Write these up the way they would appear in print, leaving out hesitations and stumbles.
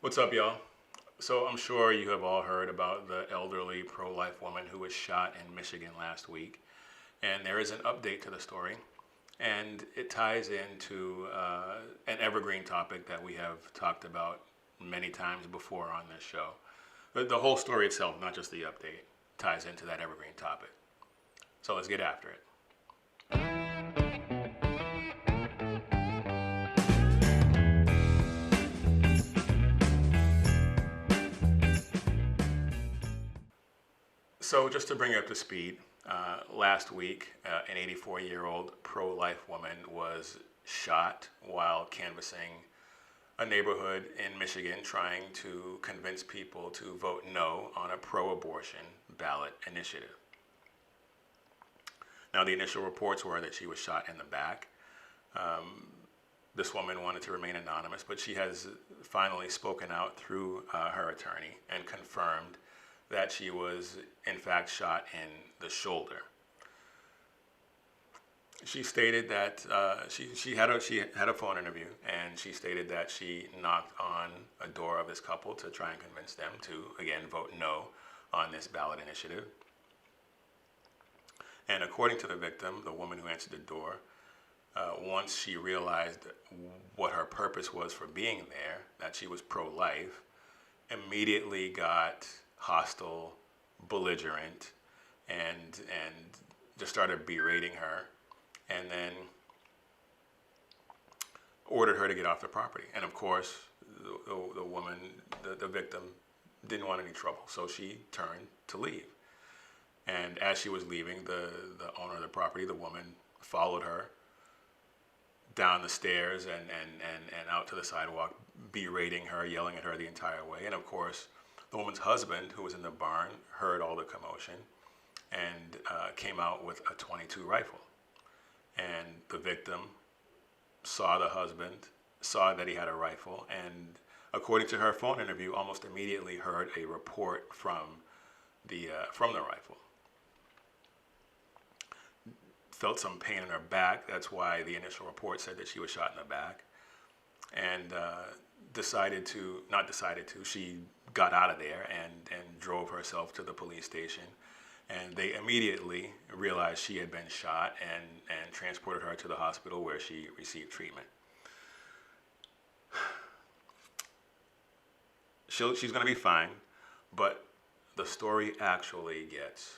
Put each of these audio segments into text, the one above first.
What's up, y'all? So I'm sure you have all heard about the elderly pro-life woman who was shot in Michigan last week. And there is an update to the story. And it ties into an evergreen topic that we have talked about many times before on this show. The whole story itself, not just the update, ties into that evergreen topic. So let's get after it. So just to bring you up to speed, last week, an 84-year-old pro-life woman was shot while canvassing a neighborhood in Michigan trying to convince people to vote no on a pro-abortion ballot initiative. Now, the initial reports were that she was shot in the back. This woman wanted to remain anonymous, but she has finally spoken out through her attorney and confirmed that she was in fact shot in the shoulder. She stated that she had a phone interview, and she stated that she knocked on a door of this couple to try and convince them to, again, vote no on this ballot initiative. And according to the victim, the woman who answered the door, once she realized what her purpose was for being there, that she was pro-life, immediately got hostile, belligerent, and just started berating her, and then ordered her to get off the property. And of course, the woman, the victim, didn't want any trouble, so she turned to leave. And as she was leaving, the owner of the property, the woman, followed her down the stairs and out to the sidewalk, berating her, yelling at her the entire way. And of course, the woman's husband, who was in the barn, heard all the commotion and came out with a .22 rifle. And the victim saw the husband, saw that he had a rifle, and according to her phone interview, almost immediately heard a report from the rifle. Felt some pain in her back. That's why the initial report said that she was shot in the back. And she got out of there and drove herself to the police station. And they immediately realized she had been shot and transported her to the hospital where she received treatment. She's going to be fine, but the story actually gets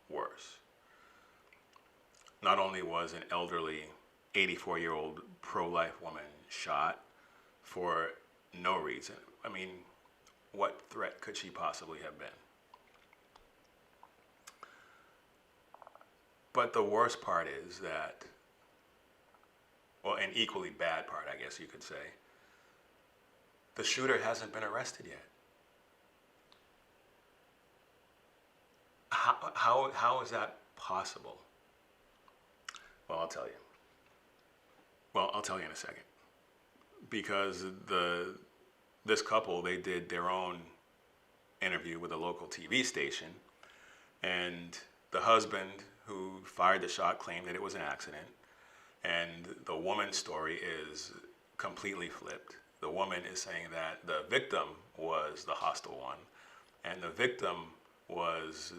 worse. Not only was an elderly 84-year-old pro-life woman shot for no reason. I mean, what threat could she possibly have been? But the worst part is that, well, an equally bad part, I guess you could say, the shooter hasn't been arrested yet. How is that possible? Well, I'll tell you. Well, I'll tell you in a second. Because this couple, they did their own interview with a local TV station, and the husband who fired the shot claimed that it was an accident, and the woman's story is completely flipped. The woman is saying that the victim was the hostile one, and the victim was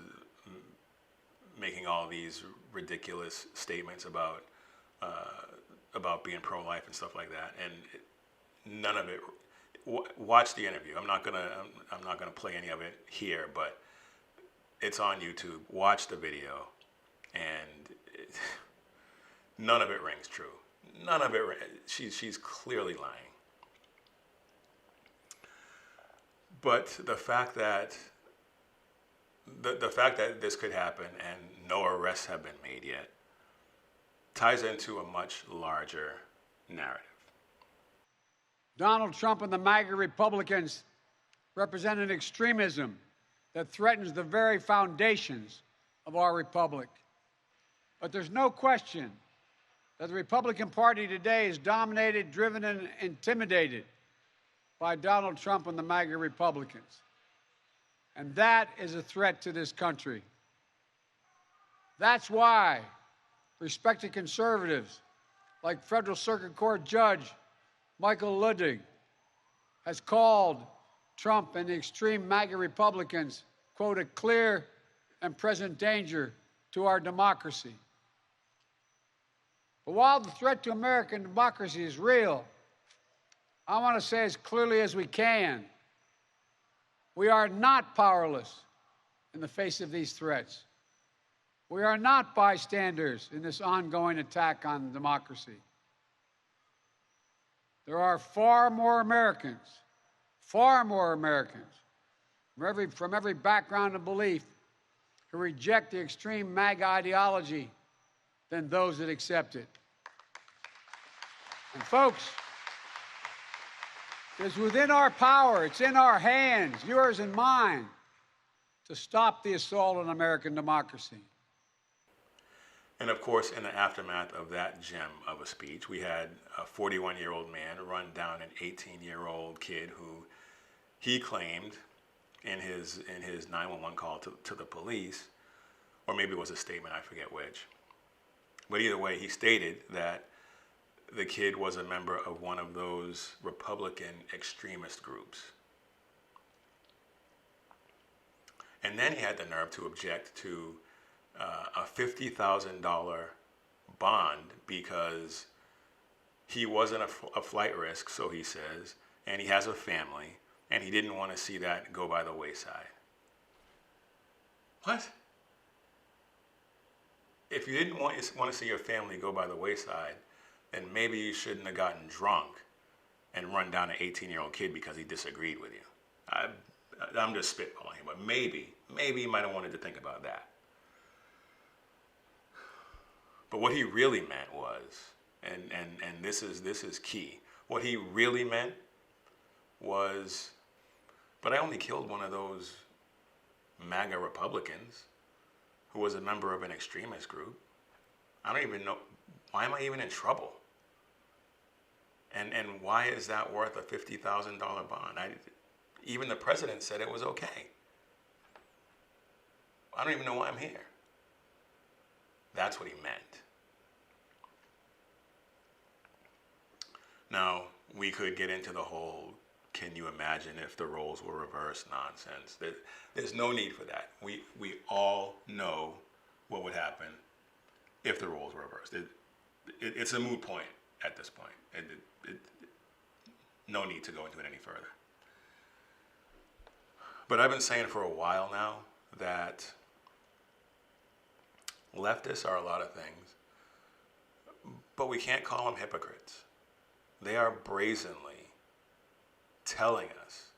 making all these ridiculous statements about being pro-life and stuff like that, and none of it. Watch the interview. I'm not gonna play any of it here, but it's on YouTube. Watch the video, and none of it rings true. None of it. She's clearly lying. But the fact that this could happen and no arrests have been made yet ties into a much larger narrative. Donald Trump and the MAGA Republicans represent an extremism that threatens the very foundations of our republic. But there's no question that the Republican Party today is dominated, driven, and intimidated by Donald Trump and the MAGA Republicans. And that is a threat to this country. That's why respected conservatives like Federal Circuit Court Judge Michael Ludwig has called Trump and the extreme MAGA Republicans, quote, a clear and present danger to our democracy. But while the threat to American democracy is real, I want to say as clearly as we can, we are not powerless in the face of these threats. We are not bystanders in this ongoing attack on democracy. There are far more Americans from every background and belief who reject the extreme MAGA ideology than those that accept it. And folks, it's within our power, it's in our hands, yours and mine, to stop the assault on American democracy. And of course, in the aftermath of that gem of a speech, we had a 41-year-old man run down an 18-year-old kid who he claimed in his 911 call to the police, or maybe it was a statement, I forget which. But either way, he stated that the kid was a member of one of those Republican extremist groups. And then he had the nerve to object to a $50,000 bond because he wasn't a flight risk, so he says, and he has a family, and he didn't want to see that go by the wayside. What? If you didn't want to see your family go by the wayside, then maybe you shouldn't have gotten drunk and run down an 18-year-old kid because he disagreed with you. I'm just spitballing here, but maybe you might have wanted to think about that. But what he really meant was, and this is key, what he really meant was, but I only killed one of those MAGA Republicans who was a member of an extremist group. I don't even know, why am I even in trouble? And why is that worth a $50,000 bond? Even the president said it was okay. I don't even know why I'm here. That's what he meant. Now, we could get into the whole, can you imagine if the roles were reversed nonsense. There's no need for that. We all know what would happen if the roles were reversed. It's a moot point at this point. No need to go into it any further. But I've been saying for a while now that leftists are a lot of things, but we can't call them hypocrites. They are brazenly telling us,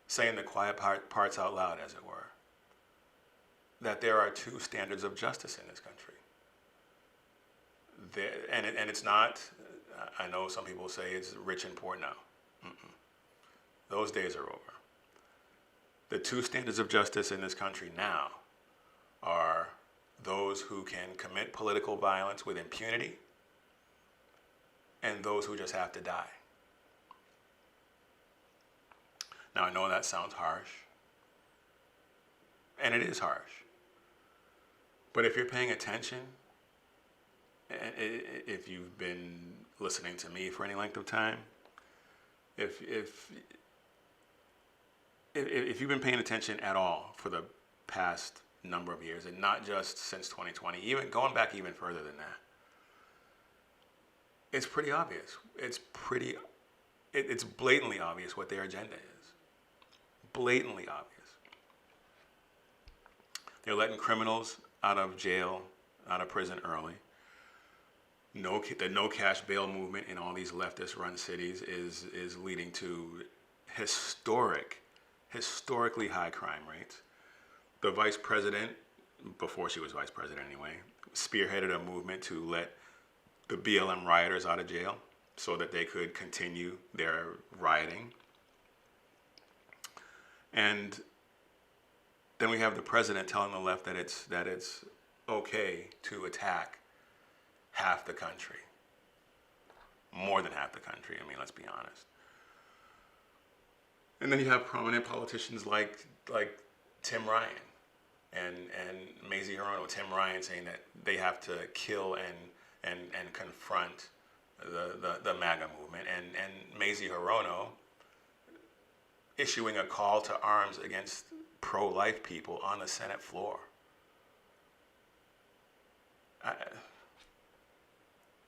saying the quiet parts out loud, as it were, that there are two standards of justice in this country. And it's not, I know some people say it's rich and poor now. Those days are over. The two standards of justice in this country now are those who can commit political violence with impunity and those who just have to die. Now, I know that sounds harsh, and it is harsh. But if you're paying attention, if you've been listening to me for any length of time, if you've been paying attention at all for the past number of years, and not just since 2020, even going back even further than that, it's pretty obvious. It's blatantly obvious what their agenda is. Blatantly obvious. They're letting criminals out of jail, out of prison early. The no cash bail movement in all these leftist-run cities is leading to historically high crime rates. The vice president, before she was vice president anyway, spearheaded a movement to let the BLM rioters out of jail so that they could continue their rioting. And then we have the president telling the left that it's okay to attack half the country. More than half the country, I mean, let's be honest. And then you have prominent politicians like Tim Ryan and Mazie Hirono. Tim Ryan saying that they have to kill and confront the MAGA movement. And Mazie Hirono issuing a call to arms against pro-life people on the Senate floor.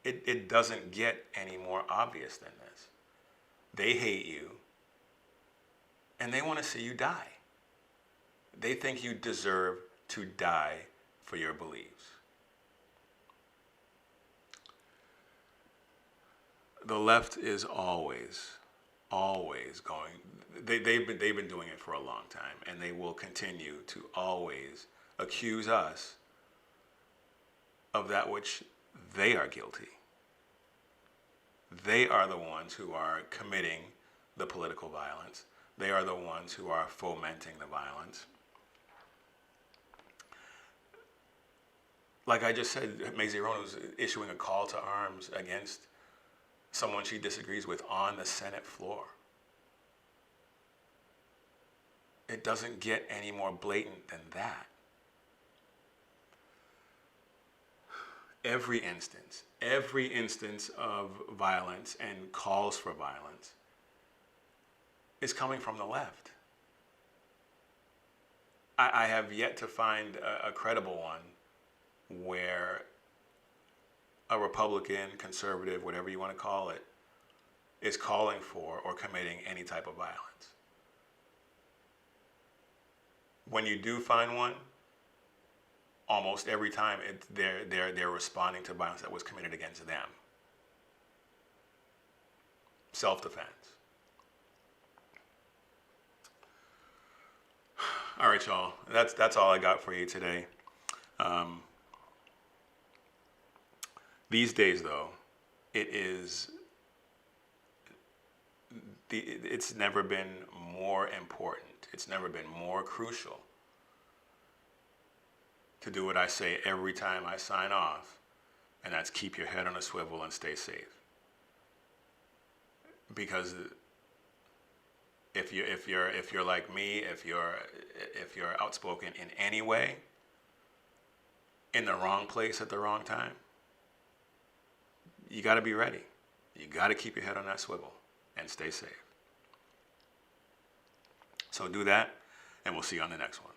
It doesn't get any more obvious than this. They hate you, and they want to see you die. They think you deserve to die for your beliefs. The left is always going. They've been doing it for a long time, and they will continue to always accuse us of that which they are guilty. They are the ones who are committing the political violence. They are the ones who are fomenting the violence. Like I just said, Mazie Hirono is issuing a call to arms against someone she disagrees with on the Senate floor. It doesn't get any more blatant than that. Every instance of violence and calls for violence is coming from the left. I have yet to find a credible one where a Republican, conservative, whatever you want to call it, is calling for or committing any type of violence. When you do find one, almost every time they're responding to violence that was committed against them. Self-defense. All right, y'all. That's all I got for you today. These days, though, it's never been more important. It's never been more crucial to do what I say every time I sign off, and that's keep your head on a swivel and stay safe. Because if you're like me, if you're outspoken in any way, in the wrong place at the wrong time, you got to be ready. You got to keep your head on that swivel and stay safe. So do that, and we'll see you on the next one.